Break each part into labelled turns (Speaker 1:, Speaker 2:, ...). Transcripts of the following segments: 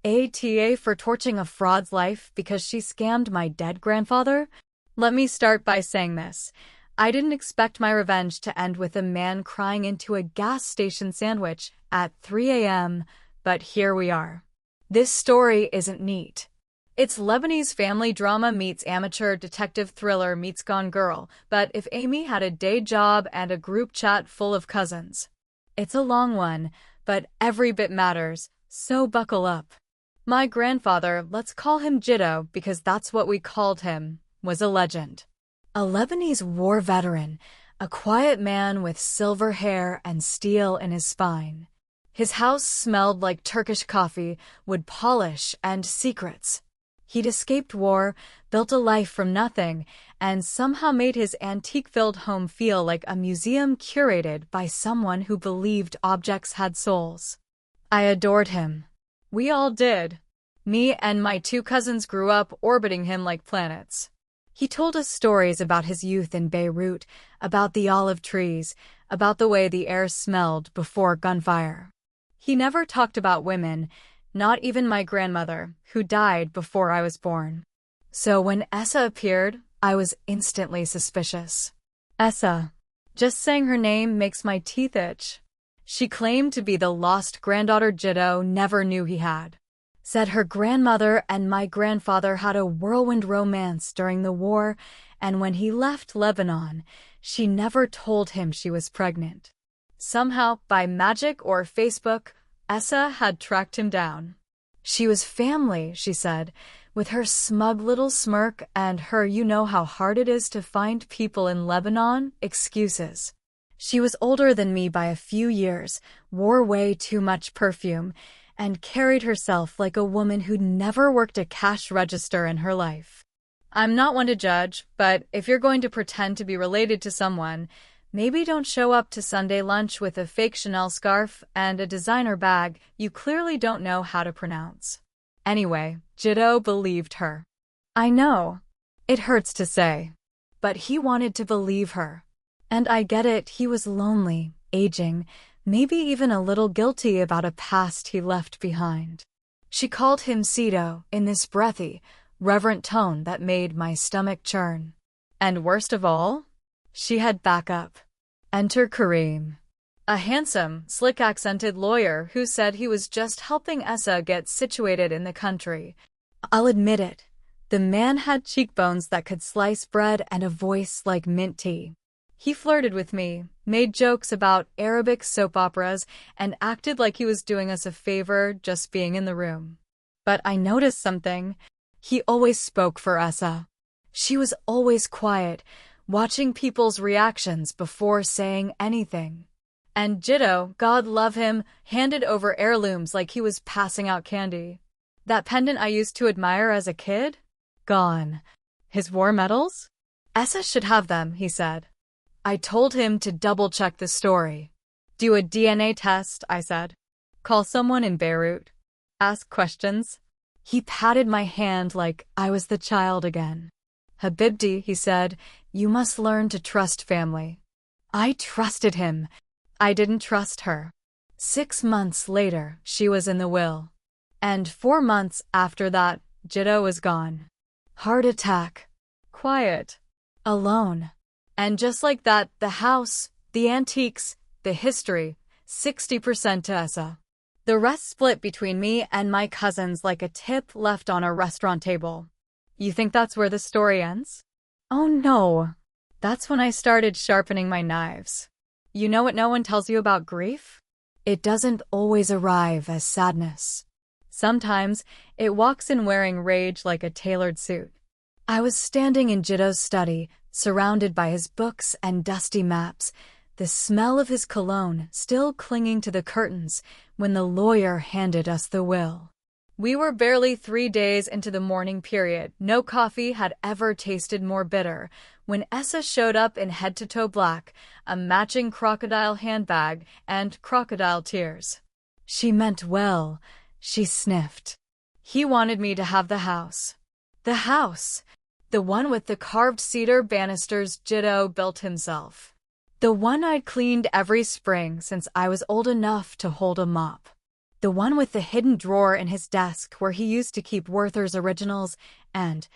Speaker 1: AITA for torching a fraud's life because she scammed my dead grandfather? Let me start by saying this. I didn't expect my revenge to end with a man crying into a gas station sandwich at 3 a.m., but here we are. This story isn't neat. It's Lebanese family drama meets amateur detective thriller meets Gone Girl, but if Amy had a day job and a group chat full of cousins. It's a long one, but every bit matters, so buckle up. My grandfather, let's call him Jiddo because that's what we called him, was a legend. A Lebanese war veteran, a quiet man with silver hair and steel in his spine. His house smelled like Turkish coffee, wood polish, and secrets. He'd escaped war, built a life from nothing, and somehow made his antique-filled home feel like a museum curated by someone who believed objects had souls. I adored him. We all did. Me and my two cousins grew up orbiting him like planets. He told us stories about his youth in Beirut, about the olive trees, about the way the air smelled before gunfire. He never talked about women, not even my grandmother, who died before I was born. So when Essa appeared, I was instantly suspicious. Essa. Just saying her name makes my teeth itch. She claimed to be the lost granddaughter Jiddo never knew he had. Said her grandmother and my grandfather had a whirlwind romance during the war, and when he left Lebanon, she never told him she was pregnant. Somehow, by magic or Facebook, Essa had tracked him down. She was family, she said, with her smug little smirk and her "you know how hard it is to find people in Lebanon" excuses. She was older than me by a few years, wore way too much perfume, and carried herself like a woman who'd never worked a cash register in her life. I'm not one to judge, but if you're going to pretend to be related to someone, maybe don't show up to Sunday lunch with a fake Chanel scarf and a designer bag you clearly don't know how to pronounce. Anyway, Jiddo believed her. I know. It hurts to say. But he wanted to believe her. And I get it, he was lonely, aging, maybe even a little guilty about a past he left behind. She called him Sido in this breathy, reverent tone that made my stomach churn. And worst of all, she had backup. Enter Kareem, a handsome, slick-accented lawyer who said he was just helping Essa get situated in the country. I'll admit it, the man had cheekbones that could slice bread and a voice like mint tea. He flirted with me, made jokes about Arabic soap operas, and acted like he was doing us a favor just being in the room. But I noticed something. He always spoke for Essa. She was always quiet, watching people's reactions before saying anything. And Jiddo, God love him, handed over heirlooms like he was passing out candy. That pendant I used to admire as a kid? Gone. His war medals? Essa should have them, he said. I told him to double-check the story. Do a DNA test, I said. Call someone in Beirut. Ask questions. He patted my hand like I was the child again. Habibti, he said, you must learn to trust family. I trusted him. I didn't trust her. 6 months later, she was in the will. And 4 months after that, Jiddo was gone. Heart attack. Quiet. Alone. And just like that, the house, the antiques, the history, 60% to Essa. The rest split between me and my cousins like a tip left on a restaurant table. You think that's where the story ends? Oh no. That's when I started sharpening my knives. You know what no one tells you about grief? It doesn't always arrive as sadness. Sometimes, it walks in wearing rage like a tailored suit. I was standing in Jiddo's study, surrounded by his books and dusty maps, the smell of his cologne still clinging to the curtains when the lawyer handed us the will. We were barely 3 days into the mourning period. No coffee had ever tasted more bitter when Essa showed up in head-to-toe black, a matching crocodile handbag, and crocodile tears. She meant well, she sniffed. He wanted me to have the house. The house! The one with the carved cedar banisters Jiddo built himself. The one I'd cleaned every spring since I was old enough to hold a mop. the one with the hidden drawer in his desk where he used to keep Werther's originals, and,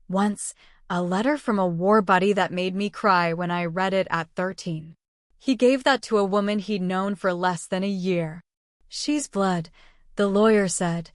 Speaker 1: once, a letter from a war buddy that made me cry when I read it at 13. He gave that to a woman he'd known for less than a year. "She's blood," the lawyer said,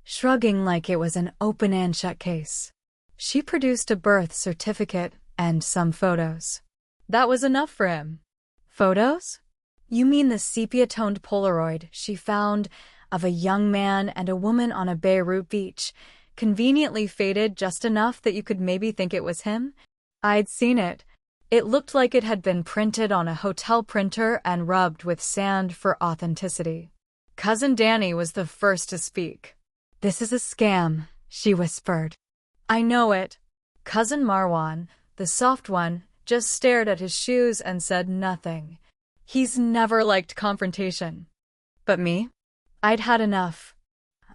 Speaker 1: shrugging like it was an open and shut case. She produced a birth certificate and some photos. That was enough for him. Photos? You mean the sepia-toned Polaroid she found of a young man and a woman on a Beirut beach, conveniently faded just enough that you could maybe think it was him? I'd seen it. It looked like it had been printed on a hotel printer and rubbed with sand for authenticity. Cousin Danny was the first to speak. "This is a scam," she whispered. "I know it." Cousin Marwan, the soft one, just stared at his shoes and said nothing. He's never liked confrontation. But me? I'd had enough.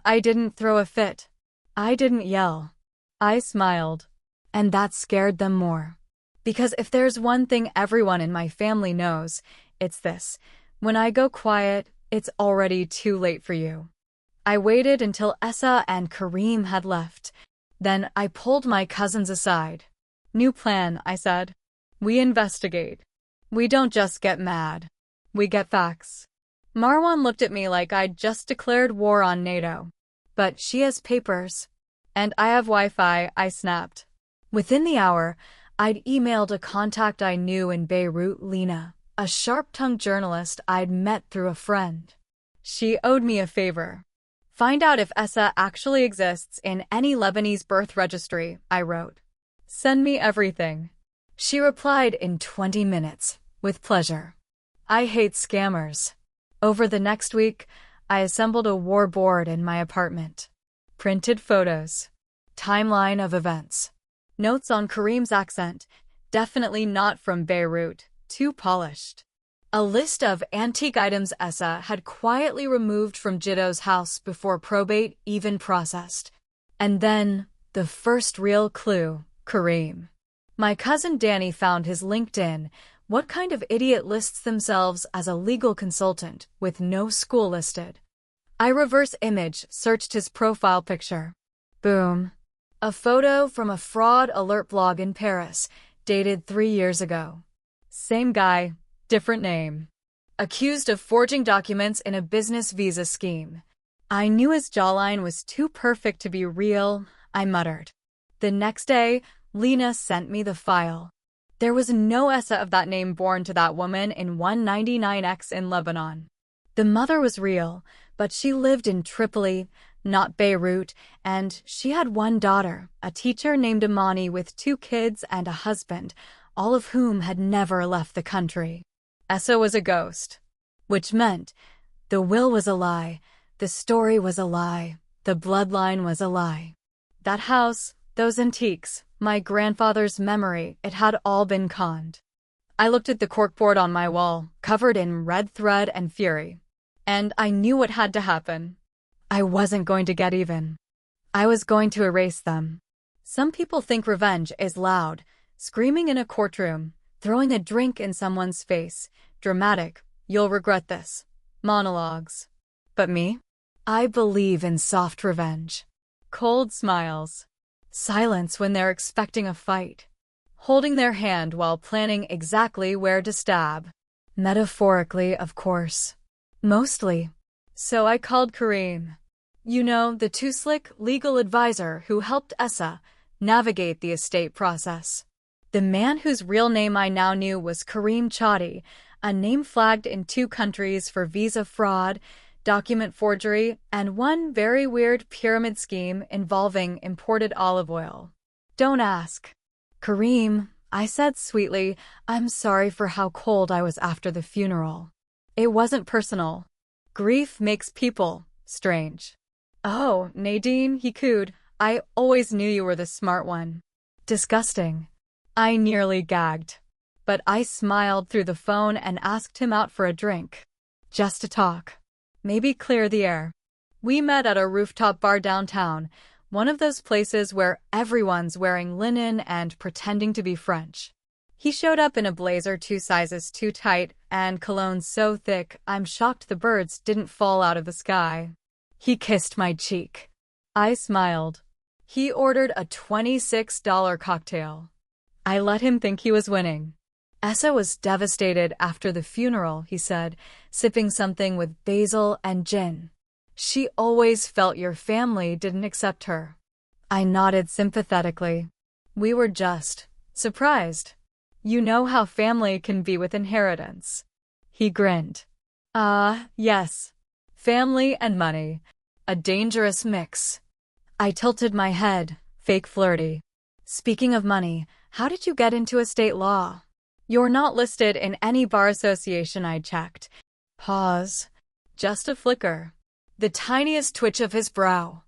Speaker 1: I didn't throw a fit. I didn't yell. I smiled. And that scared them more. Because if there's one thing everyone in my family knows, it's this: when I go quiet, it's already too late for you. I waited until Essa and Kareem had left. Then I pulled my cousins aside. "New plan," I said. "We investigate. We don't just get mad. We get facts." Marwan looked at me like I'd just declared war on NATO. "But she has papers. And I have Wi-Fi," I snapped. Within the hour, I'd emailed a contact I knew in Beirut, Lena, a sharp-tongued journalist I'd met through a friend. She owed me a favor. "Find out if Essa actually exists in any Lebanese birth registry," I wrote. "Send me everything." She replied in 20 minutes, with pleasure. I hate scammers. Over the next week, I assembled a war board in my apartment. Printed photos. Timeline of events. Notes on Kareem's accent, definitely not from Beirut, too polished. A list of antique items Essa had quietly removed from Jiddo's house before probate even processed. And then, the first real clue, Kareem. My cousin Danny found his LinkedIn. What kind of idiot lists themselves as a legal consultant with no school listed? I reverse image searched his profile picture. Boom. A photo from a fraud alert blog in Paris, dated 3 years ago. Same guy, different name. Accused of forging documents in a business visa scheme. I knew his jawline was too perfect to be real, I muttered. The next day, Lena sent me the file. There was no Essa of that name born to that woman in 199X in Lebanon. The mother was real, but she lived in Tripoli, not Beirut, and she had one daughter, a teacher named Imani with 2 kids and a husband, all of whom had never left the country. Essa was a ghost. Which meant the will was a lie, the story was a lie, the bloodline was a lie. That house, those antiques, my grandfather's memory, it had all been conned. I looked at the corkboard on my wall, covered in red thread and fury. And I knew what had to happen. I wasn't going to get even. I was going to erase them. Some people think revenge is loud, screaming in a courtroom, throwing a drink in someone's face, dramatic, "You'll regret this," monologues. But me? I believe in soft revenge. Cold smiles. Silence when they're expecting a fight. Holding their hand while planning exactly where to stab. Metaphorically, of course. Mostly. So I called Kareem. You know, the too slick legal advisor who helped Essa navigate the estate process. The man whose real name I now knew was Kareem Chadi, a name flagged in 2 countries for visa fraud, document forgery, and one very weird pyramid scheme involving imported olive oil. Don't ask. Kareem, I said sweetly, I'm sorry for how cold I was after the funeral. It wasn't personal. Grief makes people strange. Oh, Nadine, he cooed, I always knew you were the smart one. Disgusting. I nearly gagged. But I smiled through the phone and asked him out for a drink. Just to talk. Maybe clear the air. We met at a rooftop bar downtown, one of those places where everyone's wearing linen and pretending to be French. He showed up in a blazer 2 sizes too tight and cologne so thick I'm shocked the birds didn't fall out of the sky. He kissed my cheek. I smiled. He ordered a $26 cocktail. I let him think he was winning. Essa was devastated after the funeral, he said, sipping something with basil and gin. She always felt your family didn't accept her. I nodded sympathetically. We were just surprised. You know how family can be with inheritance. He grinned. Yes. Family and money. A dangerous mix. I tilted my head, fake flirty. Speaking of money, how did you get into estate law? You're not listed in any bar association I checked. Pause. Just a flicker. The tiniest twitch of his brow.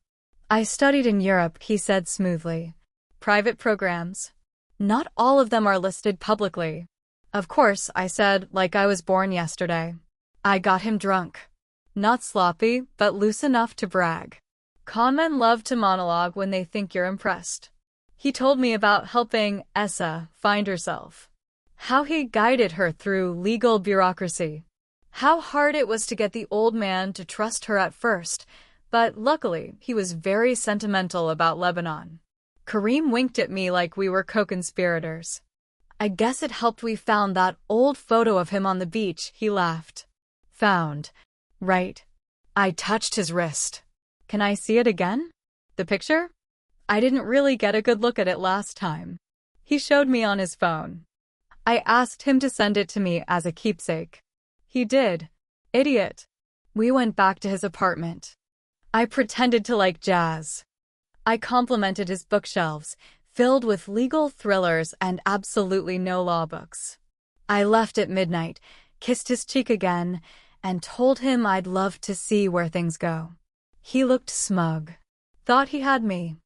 Speaker 1: I studied in Europe, he said smoothly. Private programs. Not all of them are listed publicly. Of course, I said, like I was born yesterday. I got him drunk. Not sloppy, but loose enough to brag. Con men love to monologue when they think you're impressed. He told me about helping Essa find herself. How he guided her through legal bureaucracy. How hard it was to get the old man to trust her at first, but luckily he was very sentimental about Lebanon. Kareem winked at me like we were co-conspirators. I guess it helped we found that old photo of him on the beach, he laughed. Found. Right. I touched his wrist. Can I see it again? The picture? I didn't really get a good look at it last time. He showed me on his phone. I asked him to send it to me as a keepsake. He did. Idiot. We went back to his apartment. I pretended to like jazz. I complimented his bookshelves, filled with legal thrillers and absolutely no law books. I left at midnight, kissed his cheek again, and told him I'd love to see where things go. He looked smug. Thought he had me.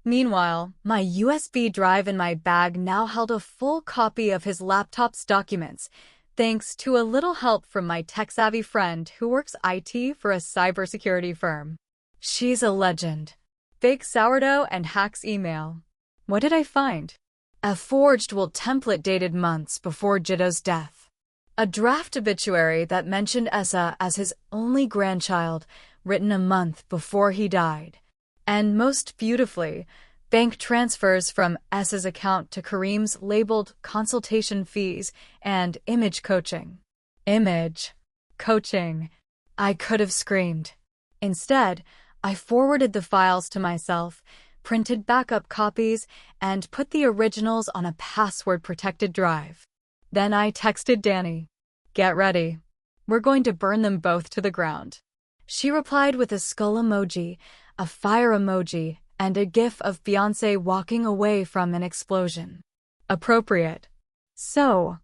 Speaker 1: Meanwhile, my USB drive in my bag now held a full copy of his laptop's documents, thanks to a little help from my tech-savvy friend who works IT for a cybersecurity firm. She's a legend. Fake sourdough and hacks email. What did I find? A forged will template dated months before Jiddo's death. A draft obituary that mentioned Essa as his only grandchild, written a month before he died. And most beautifully, bank transfers from Essa's account to Kareem's labeled consultation fees and image coaching. Image coaching. I could have screamed. Instead, I forwarded the files to myself, printed backup copies, and put the originals on a password-protected drive. Then I texted Danny. Get ready. We're going to burn them both to the ground. She replied with a skull emoji, a fire emoji, and a gif of Beyoncé walking away from an explosion. Appropriate. So,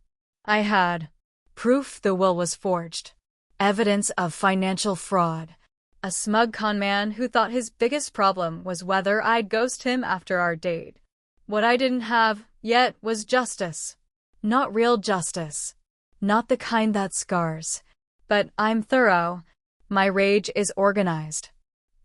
Speaker 1: I had proof the will was forged. Evidence of financial fraud. A smug con man who thought his biggest problem was whether I'd ghost him after our date. What I didn't have yet was justice. Not real justice. Not the kind that scars. But I'm thorough. My rage is organized.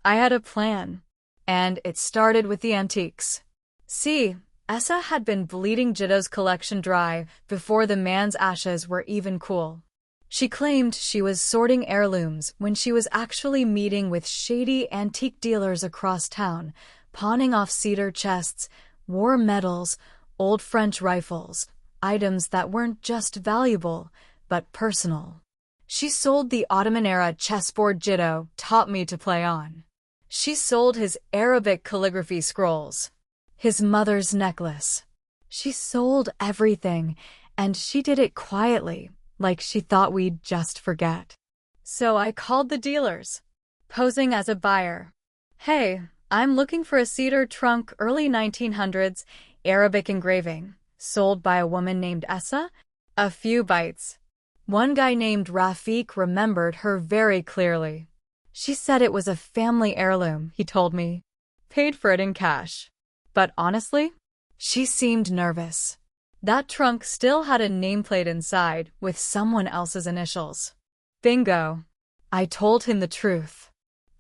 Speaker 1: I had a plan. And it started with the antiques. See, Essa had been bleeding Jiddo's collection dry before the man's ashes were even cool. She claimed she was sorting heirlooms when she was actually meeting with shady antique dealers across town, pawning off cedar chests, war medals, old French rifles, items that weren't just valuable, but personal. She sold the Ottoman-era chessboard Jiddo taught me to play on. She sold his Arabic calligraphy scrolls, his mother's necklace. She sold everything, and she did it quietly, like she thought we'd just forget. So I called the dealers, posing as a buyer. Hey, I'm looking for a cedar trunk early 1900s, Arabic engraving, sold by a woman named Essa. A few bites. One guy named Rafiq remembered her very clearly. She said it was a family heirloom, he told me. Paid for it in cash. But honestly, she seemed nervous. That trunk still had a nameplate inside with someone else's initials. Bingo. I told him the truth.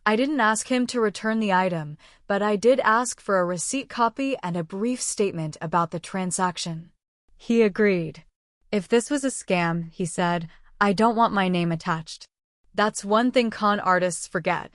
Speaker 1: I didn't ask him to return the item, but I did ask for a receipt copy and a brief statement about the transaction. He agreed. If this was a scam, he said, I don't want my name attached. That's one thing con artists forget.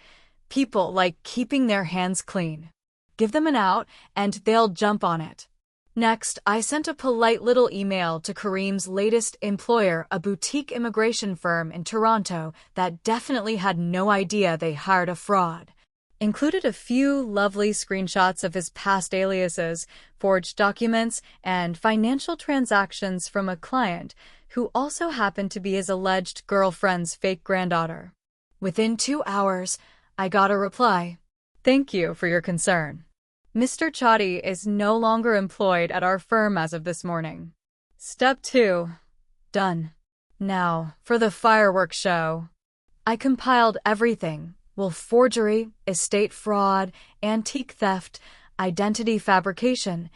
Speaker 1: People like keeping their hands clean. Give them an out, and they'll jump on it. Next, I sent a polite little email to Kareem's latest employer, a boutique immigration firm in Toronto that definitely had no idea they hired a fraud. Included a few lovely screenshots of his past aliases, forged documents, and financial transactions from a client who also happened to be his alleged girlfriend's fake granddaughter. Within 2 hours, I got a reply. Thank you for your concern. Mr. Chadi is no longer employed at our firm as of this morning. Step 2. Done. Now, for the fireworks show. I compiled everything. Forgery, estate fraud, antique theft, identity fabrication,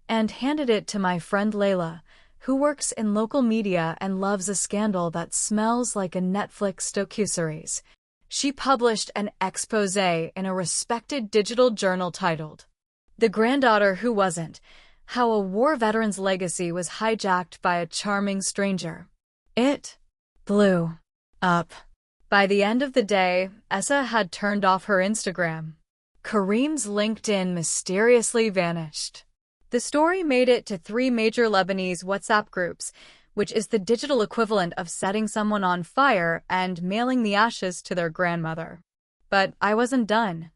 Speaker 1: and handed it to my friend Layla, who works in local media and loves a scandal that smells like a Netflix docuseries. She published an exposé in a respected digital journal titled, "The Granddaughter Who Wasn't: How a War Veteran's Legacy Was Hijacked by a Charming Stranger." It blew up. By the end of the day, Essa had turned off her Instagram. Kareem's LinkedIn mysteriously vanished. The story made it to 3 major Lebanese WhatsApp groups, which is the digital equivalent of setting someone on fire and mailing the ashes to their grandmother. But I wasn't done.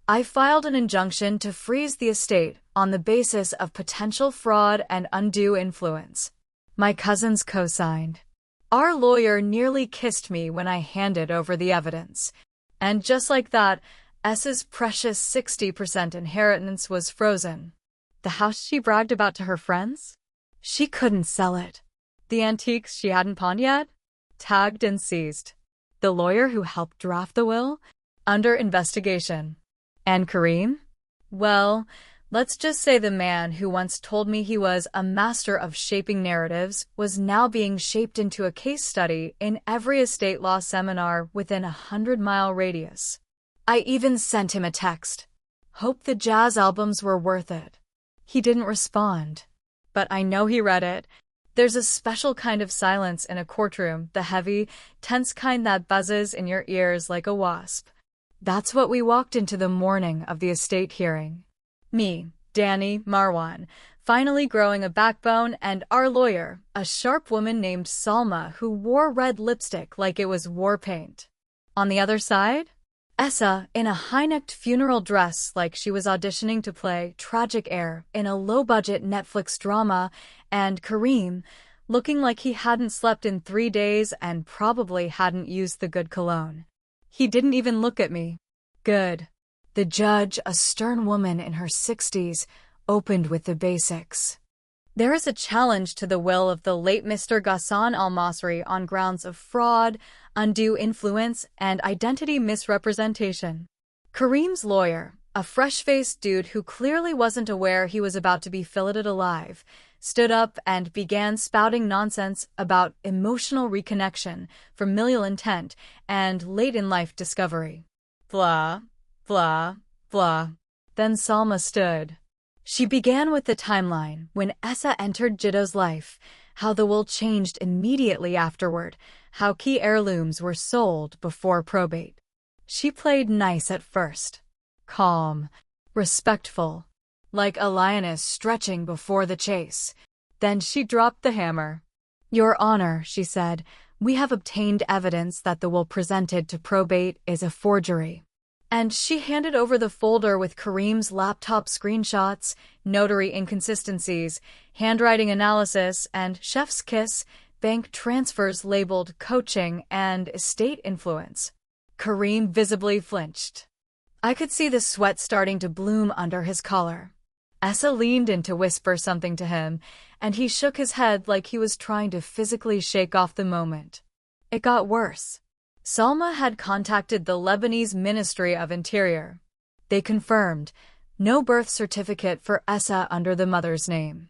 Speaker 1: I filed an injunction to freeze the estate on the basis of potential fraud and undue influence. My cousins co-signed. Our lawyer nearly kissed me when I handed over the evidence. And just like that, S's precious 60% inheritance was frozen. The house she bragged about to her friends? She couldn't sell it. The antiques she hadn't pawned yet? Tagged and seized. The lawyer who helped draft the will? Under investigation. And Kareem? Well, let's just say the man who once told me he was a master of shaping narratives was now being shaped into a case study in every estate law seminar within a 100-mile radius. I even sent him a text. Hope the jazz albums were worth it. He didn't respond. But I know he read it. There's a special kind of silence in a courtroom, the heavy, tense kind that buzzes in your ears like a wasp. That's what we walked into the morning of the estate hearing. Me, Danny, Marwan, finally growing a backbone, and our lawyer, a sharp woman named Salma who wore red lipstick like it was war paint. On the other side, Essa in a high-necked funeral dress like she was auditioning to play tragic heir in a low-budget Netflix drama, and Kareem looking like he hadn't slept in 3 days and probably hadn't used the good cologne. He didn't even look at me. Good. The judge, a stern woman in her 60s, opened with the basics. There is a challenge to the will of the late Mr. Ghassan al-Masri on grounds of fraud, undue influence, and identity misrepresentation. Kareem's lawyer, a fresh-faced dude who clearly wasn't aware he was about to be filleted alive, stood up and began spouting nonsense about emotional reconnection, familial intent, and late-in-life discovery. Blah, blah, blah. Then Salma stood. She began with the timeline when Essa entered Jiddo's life, how the will changed immediately afterward, how key heirlooms were sold before probate. She played nice at first. Calm, respectful, like a lioness stretching before the chase. Then she dropped the hammer. "Your Honor," she said, "we have obtained evidence that the will presented to probate is a forgery." And she handed over the folder with Kareem's laptop screenshots, notary inconsistencies, handwriting analysis, and chef's kiss, bank transfers labeled coaching and estate influence. Kareem visibly flinched. I could see the sweat starting to bloom under his collar. Essa leaned in to whisper something to him, and he shook his head like he was trying to physically shake off the moment. It got worse. Salma had contacted the Lebanese Ministry of Interior. They confirmed no birth certificate for Essa under the mother's name.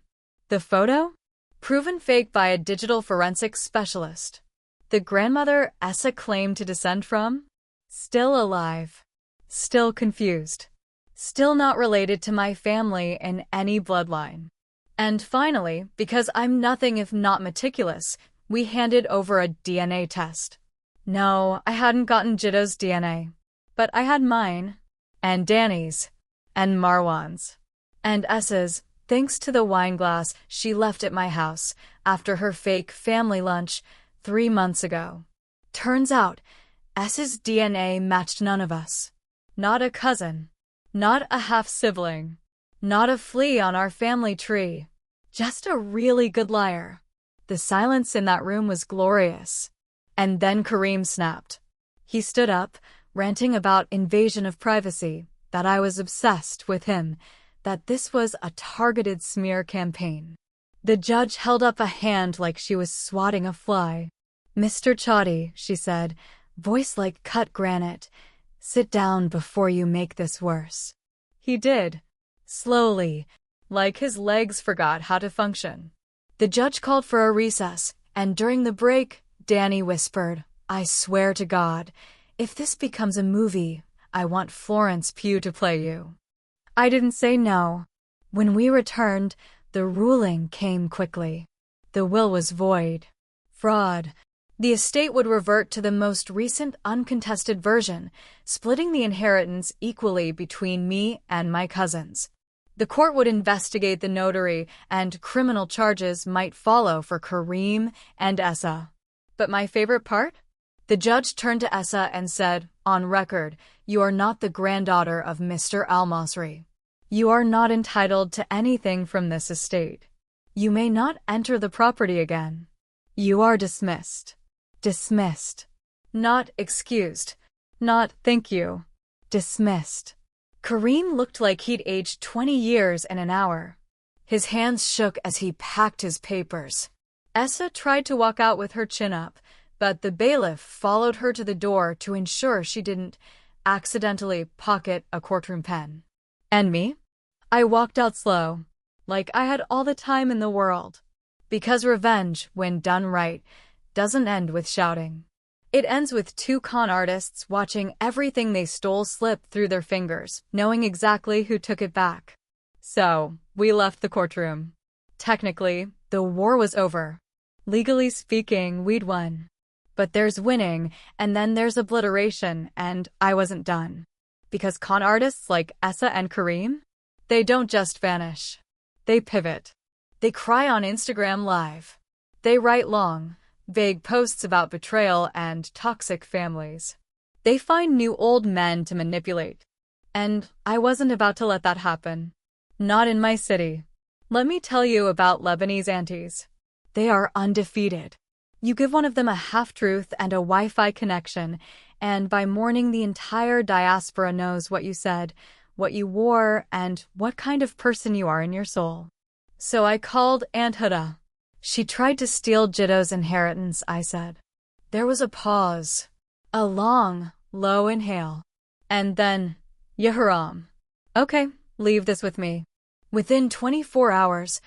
Speaker 1: The photo? Proven fake by a digital forensics specialist. The grandmother Essa claimed to descend from? Still alive. Still confused. Still not related to my family in any bloodline. And finally, because I'm nothing if not meticulous, we handed over a DNA test. No, I hadn't gotten Jiddo's DNA. But I had mine, and Danny's, and Marwan's, and S's, thanks to the wine glass she left at my house after her fake family lunch 3 months ago. Turns out, S's DNA matched none of us. Not a cousin. Not a half-sibling. Not a flea on our family tree. Just a really good liar. The silence in that room was glorious. And then Kareem snapped. He stood up, ranting about invasion of privacy, that I was obsessed with him, that this was a targeted smear campaign. The judge held up a hand like she was swatting a fly. "Mr. Chaudhry," she said, voice like cut granite, "sit down before you make this worse." He did. Slowly, like his legs forgot how to function. The judge called for a recess, and during the break, Danny whispered, "I swear to God, if this becomes a movie, I want Florence Pugh to play you." I didn't say no. When we returned, the ruling came quickly. The will was void. Fraud. The estate would revert to the most recent uncontested version, splitting the inheritance equally between me and my cousins. The court would investigate the notary, and criminal charges might follow for Kareem and Essa. But my favorite part? The judge turned to Essa and said, "On record, you are not the granddaughter of Mr. Al-Masri. You are not entitled to anything from this estate. You may not enter the property again. You are dismissed." Dismissed. Not excused. Not thank you. Dismissed. Kareem looked like he'd aged 20 years in an hour. His hands shook as he packed his papers. Essa tried to walk out with her chin up, but the bailiff followed her to the door to ensure she didn't accidentally pocket a courtroom pen. And me? I walked out slow, like I had all the time in the world. Because revenge, when done right, doesn't end with shouting. It ends with 2 con artists watching everything they stole slip through their fingers, knowing exactly who took it back. So, we left the courtroom. Technically, the war was over. Legally speaking, we'd won. But there's winning, and then there's obliteration, and I wasn't done. Because con artists like Essa and Kareem, they don't just vanish. They pivot. They cry on Instagram Live. They write long, vague posts about betrayal and toxic families. They find new old men to manipulate. And I wasn't about to let that happen. Not in my city. Let me tell you about Lebanese aunties. They are undefeated. You give one of them a half-truth and a Wi-Fi connection, and by morning the entire diaspora knows what you said, what you wore, and what kind of person you are in your soul. So I called Aunt Huda. "She tried to steal Jiddo's inheritance," I said. There was a pause. A long, low inhale. And then, "Yahram. Okay, leave this with me." Within 24 hours,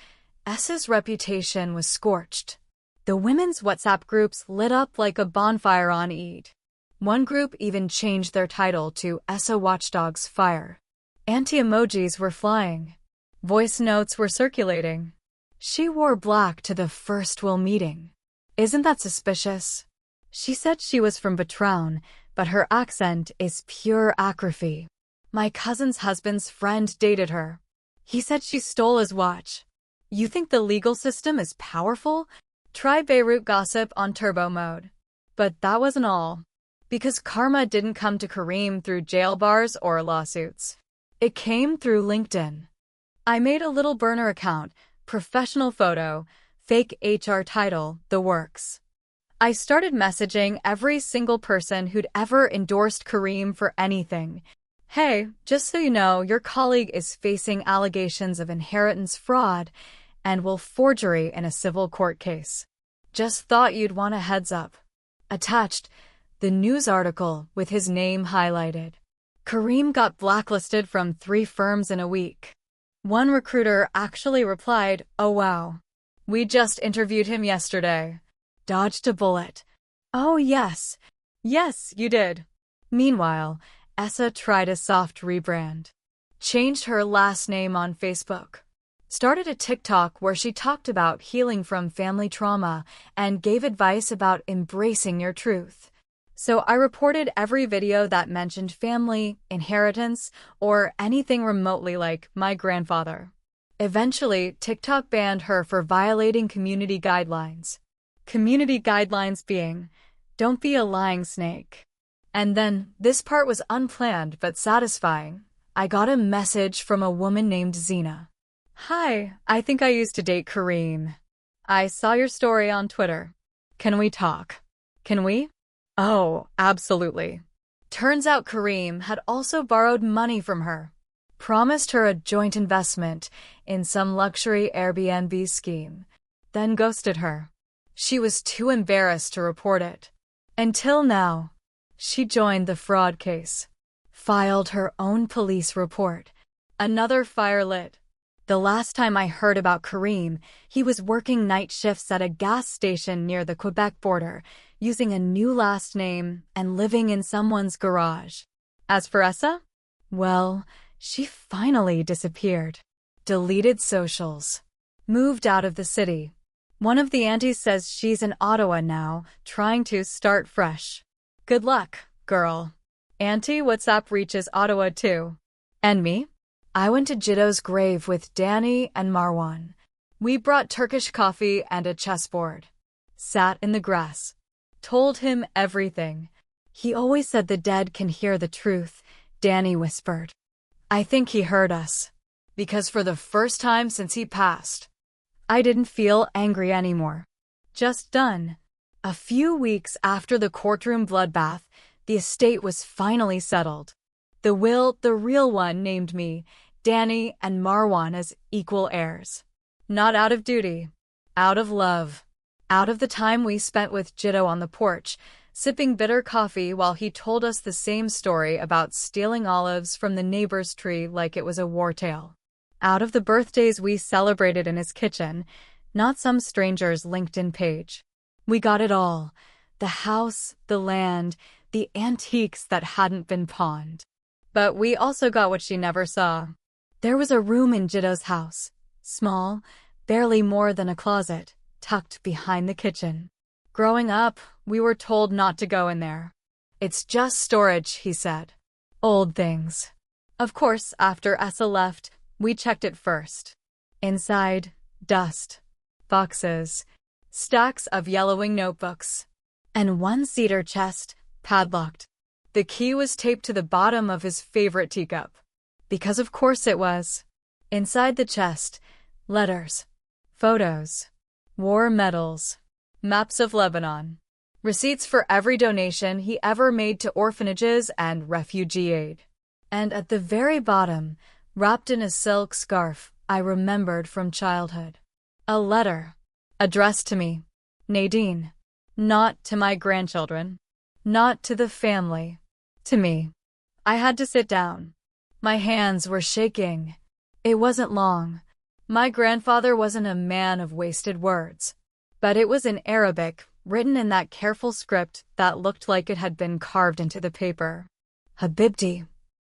Speaker 1: Essa's reputation was scorched. The women's WhatsApp groups lit up like a bonfire on Eid. One group even changed their title to Essa Watchdogs Fire. Anti-emojis were flying. Voice notes were circulating. "She wore black to the first will meeting. Isn't that suspicious?" She said she was from Betrayal, but her accent is pure Akrafi. My cousin's husband's friend dated her. He said she stole his watch. You think the legal system is powerful? Try Beirut gossip on turbo mode. But that wasn't all. Because karma didn't come to Kareem through jail bars or lawsuits. It came through LinkedIn. I made a little burner account, professional photo, fake HR title, the works. I started messaging every single person who'd ever endorsed Kareem for anything. "Hey, just so you know, your colleague is facing allegations of inheritance fraud and will forgery in a civil court case. Just thought you'd want a heads up." Attached, the news article with his name highlighted. Kareem got blacklisted from 3 firms in a week. One recruiter actually replied, "Oh wow. We just interviewed him yesterday." Dodged a bullet. "Oh yes. Yes, you did." Meanwhile, Essa tried a soft rebrand. Changed her last name on Facebook. Started a TikTok where she talked about healing from family trauma and gave advice about embracing your truth. So I reported every video that mentioned family, inheritance, or anything remotely like my grandfather. Eventually, TikTok banned her for violating community guidelines. Community guidelines being, don't be a lying snake. And then, this part was unplanned but satisfying. I got a message from a woman named Zena. Hi, I think I used to date Kareem. I saw your story on Twitter. Can we talk? Can we? Oh, absolutely. Turns out Kareem had also borrowed money from her, promised her a joint investment in some luxury Airbnb scheme, then ghosted her. She was too embarrassed to report it. Until now. She joined the fraud case, filed her own police report. Another fire lit. The last time I heard about Kareem, he was working night shifts at a gas station near the Quebec border, using a new last name and living in someone's garage. As for Essa? Well, she finally disappeared. Deleted socials. Moved out of the city. One of the aunties says she's in Ottawa now, trying to start fresh. Good luck, girl. Auntie WhatsApp reaches Ottawa too. And me? I went to Jiddo's grave with Danny and Marwan. We brought Turkish coffee and a chessboard. Sat in the grass. Told him everything. He always said the dead can hear the truth, Danny whispered. I think he heard us. Because for the first time since he passed, I didn't feel angry anymore. Just done. A few weeks after the courtroom bloodbath, the estate was finally settled. The will, the real one, named me, Danny, and Marwan as equal heirs. Not out of duty. Out of love. Out of the time we spent with Jiddo on the porch, sipping bitter coffee while he told us the same story about stealing olives from the neighbor's tree like it was a war tale. Out of the birthdays we celebrated in his kitchen, not some stranger's LinkedIn page. We got it all. The house, the land, the antiques that hadn't been pawned. But we also got what she never saw. There was a room in Jiddo's house. Small, barely more than a closet, tucked behind the kitchen. Growing up, we were told not to go in there. It's just storage, he said. Old things. Of course, after Essa left, we checked it first. Inside, dust. Boxes. Stacks of yellowing notebooks. And one cedar chest, padlocked. The key was taped to the bottom of his favorite teacup. Because of course it was. Inside the chest, letters. Photos. War medals. Maps of Lebanon. Receipts for every donation he ever made to orphanages and refugee aid. And at the very bottom, wrapped in a silk scarf I remembered from childhood. A letter. Addressed to me. Nadine. Not to my grandchildren. Not to the family. To me. I had to sit down. My hands were shaking. It wasn't long. My grandfather wasn't a man of wasted words. But it was in Arabic, written in that careful script that looked like it had been carved into the paper. Habibti.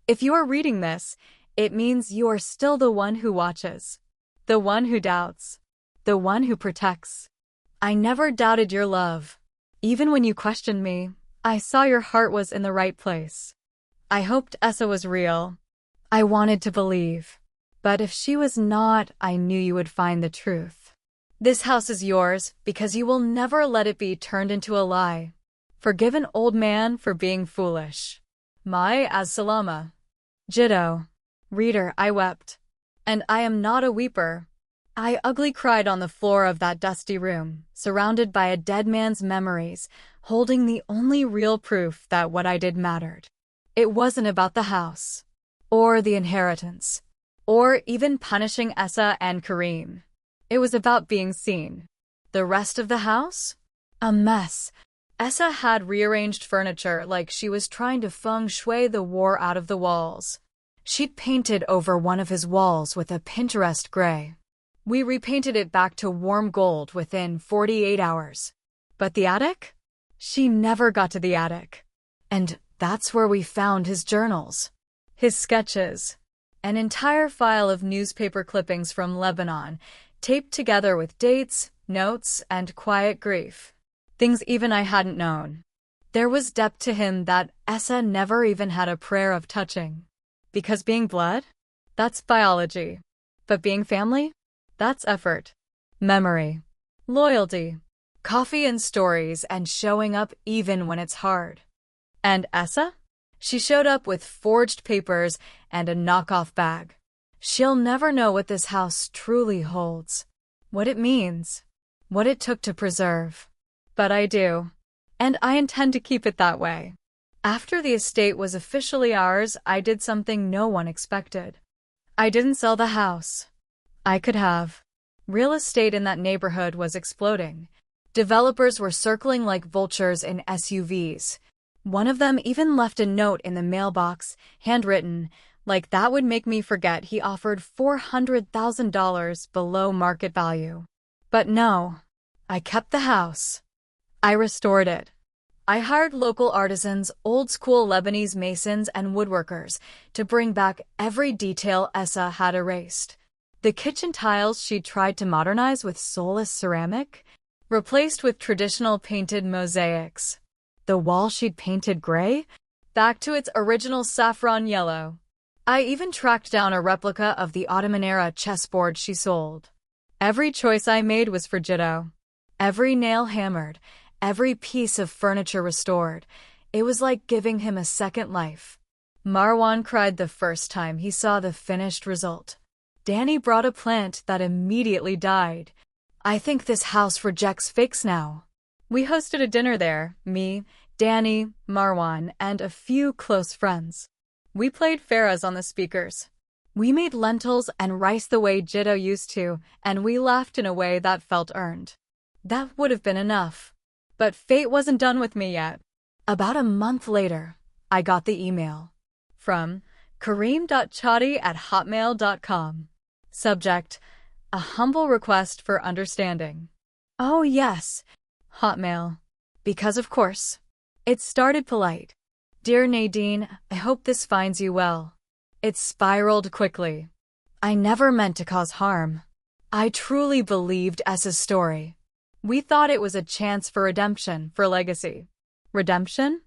Speaker 1: If you are reading this, it means you are still the one who watches. The one who doubts. The one who protects. I never doubted your love. Even when you questioned me, I saw your heart was in the right place. I hoped Essa was real. I wanted to believe. But if she was not, I knew you would find the truth. This house is yours because you will never let it be turned into a lie. Forgive an old man for being foolish. My as-salama. Jiddo. Reader, I wept. And I am not a weeper. I ugly cried on the floor of that dusty room, surrounded by a dead man's memories, holding the only real proof that what I did mattered. It wasn't about the house, or the inheritance, or even punishing Essa and Kareem. It was about being seen. The rest of the house? A mess. Essa had rearranged furniture like she was trying to feng shui the war out of the walls. She'd painted over one of his walls with a Pinterest gray. We repainted it back to warm gold within 48 hours. But the attic? She never got to the attic. And that's where we found his journals. His sketches. An entire file of newspaper clippings from Lebanon, taped together with dates, notes, and quiet grief. Things even I hadn't known. There was depth to him that Essa never even had a prayer of touching. Because being blood? That's biology. But being family? That's effort. Memory. Loyalty. Coffee and stories and showing up even when it's hard. And Essa? She showed up with forged papers and a knockoff bag. She'll never know what this house truly holds. What it means. What it took to preserve. But I do. And I intend to keep it that way. After the estate was officially ours, I did something no one expected. I didn't sell the house. I could have. Real estate in that neighborhood was exploding. Developers were circling like vultures in SUVs. One of them even left a note in the mailbox, handwritten, like that would make me forget he offered $400,000 below market value. But no, I kept the house. I restored it. I hired local artisans, old-school Lebanese masons and woodworkers to bring back every detail Essa had erased. The kitchen tiles she'd tried to modernize with soulless ceramic, replaced with traditional painted mosaics. The wall she'd painted gray, back to its original saffron yellow. I even tracked down a replica of the Ottoman-era chessboard she sold. Every choice I made was for Jiddo. Every nail hammered, every piece of furniture restored. It was like giving him a second life. Marwan cried the first time he saw the finished result. Danny brought a plant that immediately died. I think this house rejects fakes now. We hosted a dinner there, me, Danny, Marwan, and a few close friends. We played Farah's on the speakers. We made lentils and rice the way Jiddo used to, and we laughed in a way that felt earned. That would have been enough. But fate wasn't done with me yet. About a month later, I got the email. From kareem.chadi@hotmail.com. Subject: a humble request for understanding. Oh yes, Hotmail. Because of course. It started polite. Dear Nadine, I hope this finds you well. It spiraled quickly. I never meant to cause harm. I truly believed Essa's story. We thought it was a chance for redemption, for legacy. Redemption?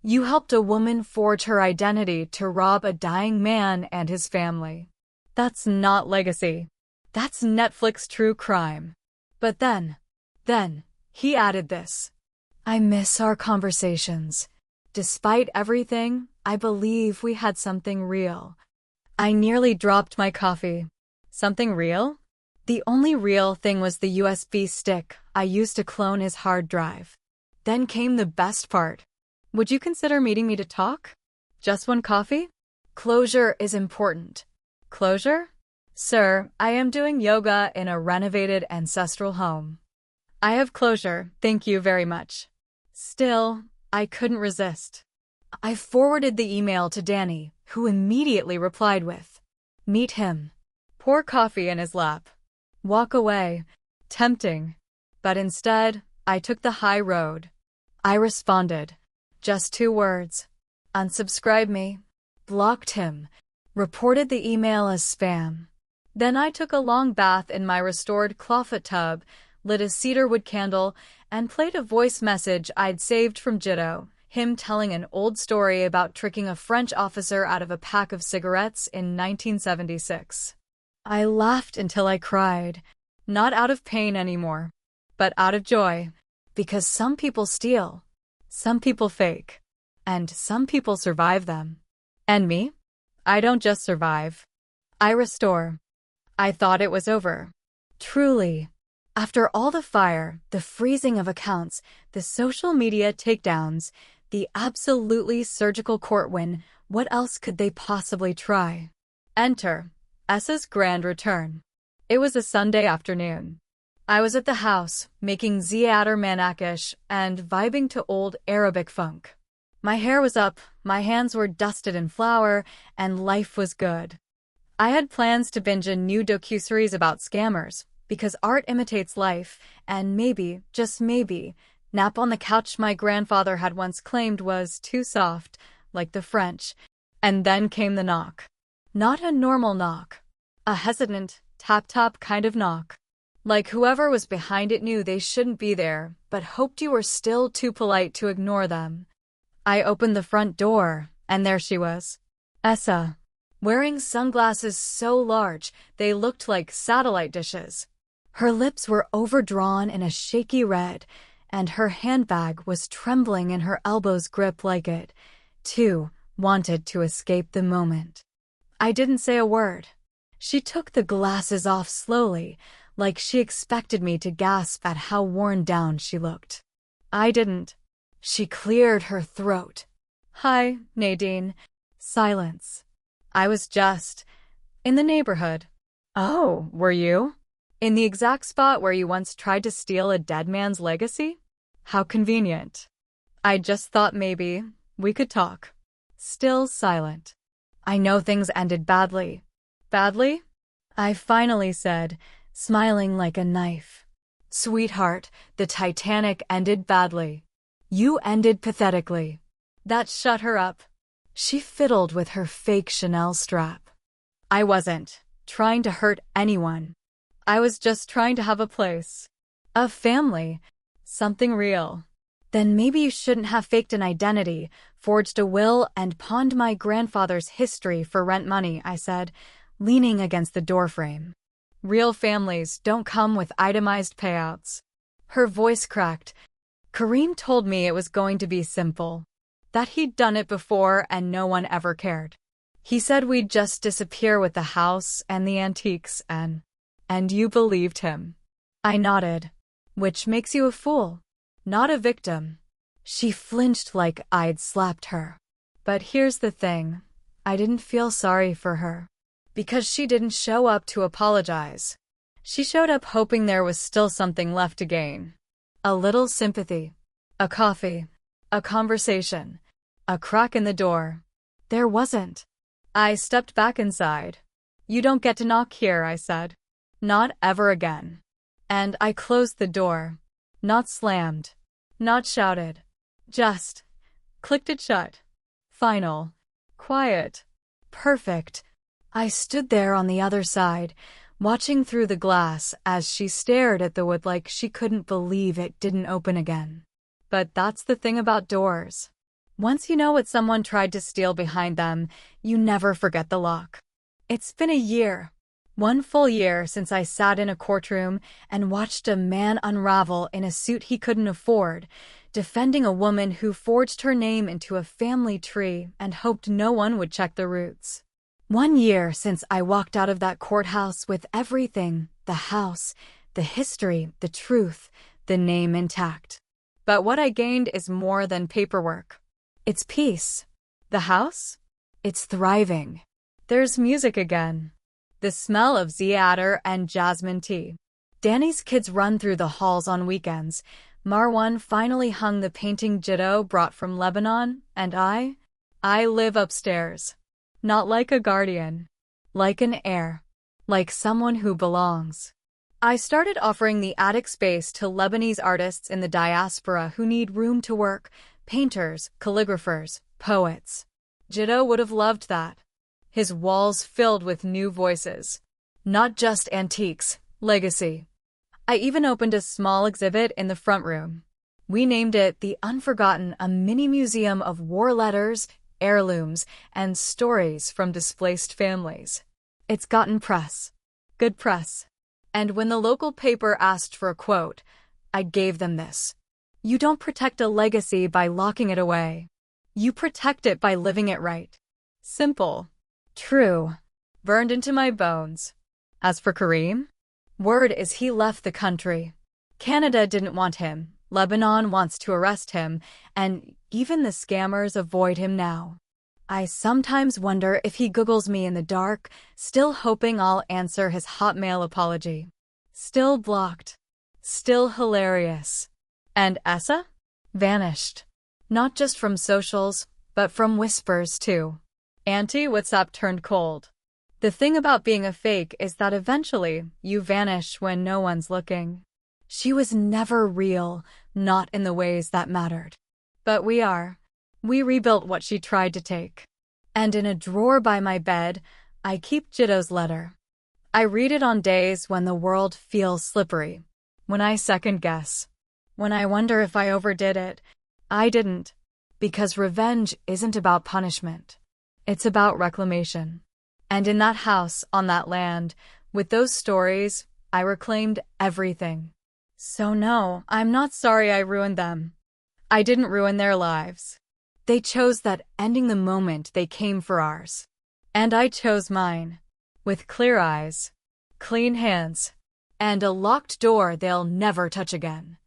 Speaker 1: You helped a woman forge her identity to rob a dying man and his family. That's not legacy. That's Netflix true crime. But then, he added this. I miss our conversations. Despite everything, I believe we had something real. I nearly dropped my coffee. Something real? The only real thing was the USB stick I used to clone his hard drive. Then came the best part. Would you consider meeting me to talk? Just one coffee? Closure is important. Closure? Sir, I am doing yoga in a renovated ancestral home. I have closure, thank you very much. Still, I couldn't resist. I forwarded the email to Danny, who immediately replied with, meet him. Pour coffee in his lap. Walk away. Tempting. But instead, I took the high road. I responded. Just 2 words. Unsubscribe me. Blocked him. Reported the email as spam. Then I took a long bath in my restored clawfoot tub, lit a cedarwood candle, and played a voice message I'd saved from Jiddo, him telling an old story about tricking a French officer out of a pack of cigarettes in 1976. I laughed until I cried, not out of pain anymore, but out of joy, because some people steal, some people fake, and some people survive them. And me? I don't just survive. I restore. I thought it was over. Truly. After all the fire, the freezing of accounts, the social media takedowns, the absolutely surgical court win, what else could they possibly try? Enter Essa's grand return. It was a Sunday afternoon. I was at the house, making ziyadar manakish and vibing to old Arabic funk. My hair was up, my hands were dusted in flour, and life was good. I had plans to binge a new docuseries about scammers, because art imitates life, and maybe, just maybe, nap on the couch my grandfather had once claimed was too soft, like the French. And then came the knock. Not a normal knock. A hesitant, tap-tap kind of knock. Like whoever was behind it knew they shouldn't be there, but hoped you were still too polite to ignore them. I opened the front door, and there she was. Essa, wearing sunglasses so large they looked like satellite dishes. Her lips were overdrawn in a shaky red, and her handbag was trembling in her elbow's grip like it, too, wanted to escape the moment. I didn't say a word. She took the glasses off slowly, like she expected me to gasp at how worn down she looked. I didn't. She cleared her throat. Hi, Nadine. Silence. I was just in the neighborhood. Oh, were you? In the exact spot where you once tried to steal a dead man's legacy? How convenient. I just thought maybe we could talk. Still silent. I know things ended badly. Badly? I finally said, smiling like a knife. Sweetheart, the Titanic ended badly. You ended pathetically. That shut her up. She fiddled with her fake Chanel strap. I wasn't trying to hurt anyone. I was just trying to have a place. A family. Something real. Then maybe you shouldn't have faked an identity, forged a will, and pawned my grandfather's history for rent money, I said, leaning against the doorframe. Real families don't come with itemized payouts. Her voice cracked. Kareem told me it was going to be simple. That he'd done it before and no one ever cared. He said we'd just disappear with the house and the antiques and you believed him. I nodded. Which makes you a fool, not a victim. She flinched like I'd slapped her. But here's the thing. I didn't feel sorry for her. Because she didn't show up to apologize. She showed up hoping there was still something left to gain. A little sympathy. A coffee. A conversation. A crack in the door. There wasn't. I stepped back inside. You don't get to knock here, I said. Not ever again. And I closed the door. Not slammed. Not shouted. Just clicked it shut. Final. Quiet. Perfect. I stood there on the other side, watching through the glass as she stared at the wood like she couldn't believe it didn't open again. But that's the thing about doors. Once you know what someone tried to steal behind them, you never forget the lock. It's been a year. 1 full year since I sat in a courtroom and watched a man unravel in a suit he couldn't afford, defending a woman who forged her name into a family tree and hoped no one would check the roots. 1 year since I walked out of that courthouse with everything, the house, the history, the truth, the name intact. But what I gained is more than paperwork. It's peace. The house? It's thriving. There's music again. The smell of za'atar and jasmine tea. Danny's kids run through the halls on weekends. Marwan finally hung the painting Jiddo brought from Lebanon, and I live upstairs. Not like a guardian. Like an heir. Like someone who belongs. I started offering the attic space to Lebanese artists in the diaspora who need room to work, painters, calligraphers, poets. Jiddo would have loved that. His walls filled with new voices. Not just antiques, legacy. I even opened a small exhibit in the front room. We named it The Unforgotten, a mini museum of war letters, heirlooms, and stories from displaced families. It's gotten press. Good press. And when the local paper asked for a quote, I gave them this. You don't protect a legacy by locking it away. You protect it by living it right. Simple. True. Burned into my bones. As for Kareem, word is he left the country. Canada didn't want him, Lebanon wants to arrest him, and even the scammers avoid him now. I sometimes wonder if he Googles me in the dark, still hoping I'll answer his Hotmail apology. Still blocked. Still hilarious. And Essa? Vanished. Not just from socials, but from whispers too. Anti-WhatsApp turned cold. The thing about being a fake is that eventually you vanish when no one's looking. She was never real, not in the ways that mattered. But we are. We rebuilt what she tried to take. And in a drawer by my bed, I keep Jiddo's letter. I read it on days when the world feels slippery. When I second guess. When I wonder if I overdid it. I didn't. Because revenge isn't about punishment. It's about reclamation. And in that house, on that land, with those stories, I reclaimed everything. So no, I'm not sorry I ruined them. I didn't ruin their lives. They chose that ending the moment they came for ours. And I chose mine. With clear eyes, clean hands, and a locked door they'll never touch again.